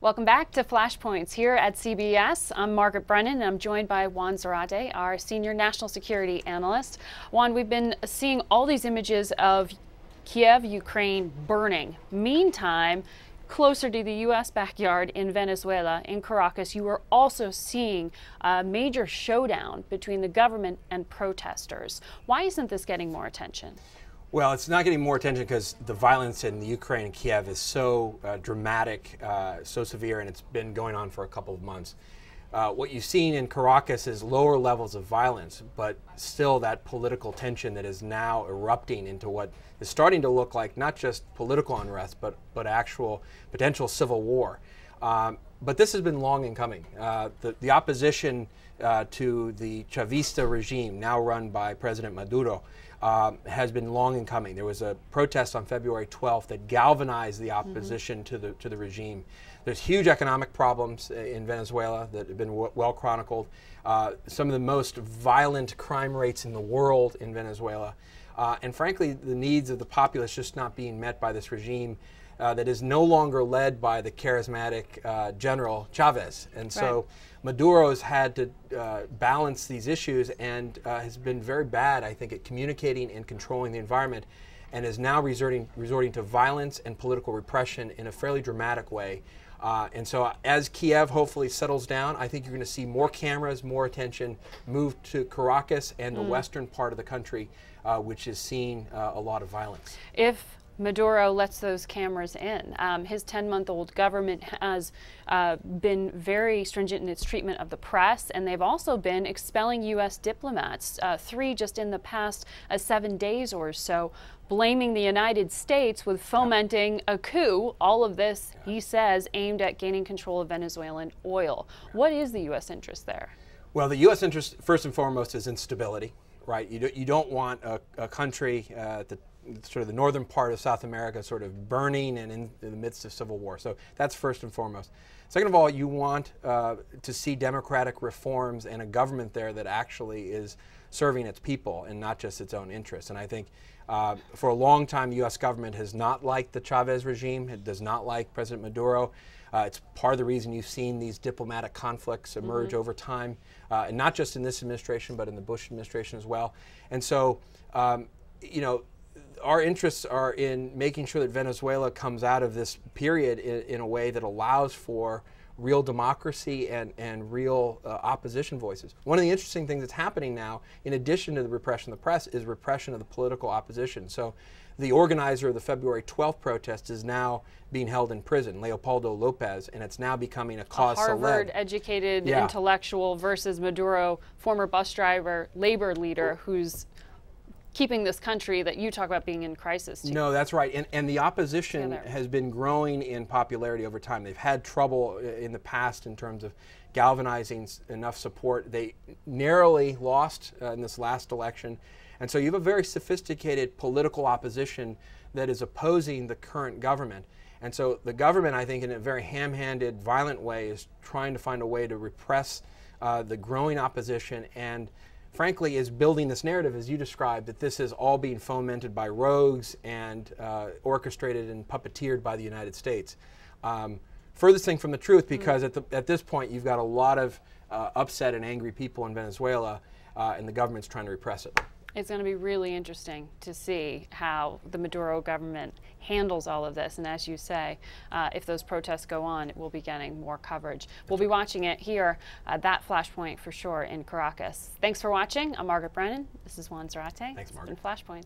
Welcome back to Flashpoints here at CBS. I'm Margaret Brennan, and I'm joined by Juan Zarate, our senior national security analyst. Juan, we've been seeing all these images of Kiev, Ukraine burning. Meantime, closer to the U.S. backyard in Venezuela, in Caracas, you are also seeing a major showdown between the government and protesters. Why isn't this getting more attention? Well, it's not getting more attention because the violence in the Ukraine and Kiev is so dramatic, so severe, and it's been going on for a couple of months. What you've seen in Caracas is lower levels of violence, but still that political tension that is now erupting into what is starting to look like not just political unrest, but actual potential civil war. But this has been long in coming. The opposition to the Chavista regime, now run by President Maduro, has been long in coming. There was a protest on February 12th that galvanized the opposition to the regime. There's huge economic problems in Venezuela that have been well chronicled. Some of the most violent crime rates in the world in Venezuela. And frankly, the needs of the populace just not being met by this regime that is no longer led by the charismatic General Chavez. And so Maduro's had to balance these issues and has been very bad, I think, at communicating and controlling the environment, and is now resorting to violence and political repression in a fairly dramatic way. And so as Kiev hopefully settles down, I think you're going to see more cameras, more attention move to Caracas and the western part of the country, which is seeing a lot of violence. If Maduro lets those cameras in, his 10-month-old government has been very stringent in its treatment of the press, and they've also been expelling U.S. diplomats, 3 just in the past 7 days or so, blaming the United States with fomenting a coup. All of this, he says, aimed at gaining control of Venezuelan oil. What is the U.S. interest there? Well, the U.S. interest, first and foremost, is in stability, right? You don't want a country sort of the northern part of South America sort of burning and in the midst of civil war. So that's first and foremost. Second of all, you want to see democratic reforms and a government there that actually is serving its people and not just its own interests. And I think for a long time, the U.S. government has not liked the Chavez regime. It does not like President Maduro. It's part of the reason you've seen these diplomatic conflicts emerge over time, and not just in this administration, but in the Bush administration as well. And so, you know, our interests are in making sure that Venezuela comes out of this period in a way that allows for real democracy and real opposition voices. One of the interesting things that's happening now, in addition to the repression of the press, is repression of the political opposition. So the organizer of the February 12th protest is now being held in prison, Leopoldo Lopez, and it's now becoming a cause célèbre. Harvard-educated intellectual versus Maduro, former bus driver, labor leader, who's keeping this country that you talk about being in crisis. No, that's right. And the opposition has been growing in popularity over time. They've had trouble in the past in terms of galvanizing enough support. They narrowly lost in this last election. And so you have a very sophisticated political opposition that is opposing the current government. And so the government, I think, in a very ham-handed, violent way, is trying to find a way to repress the growing opposition, and frankly is building this narrative, as you described, that this is all being fomented by rogues and orchestrated and puppeteered by the United States. Furthest thing from the truth, because at this point you've got a lot of upset and angry people in Venezuela, and the government's trying to repress it. It's going to be really interesting to see how the Maduro government handles all of this. And as you say, if those protests go on, it will be getting more coverage. We'll be watching it here, that Flashpoint for sure, in Caracas. Thanks for watching. I'm Margaret Brennan. This is Juan Zarate. Thanks, Margaret. Flashpoint.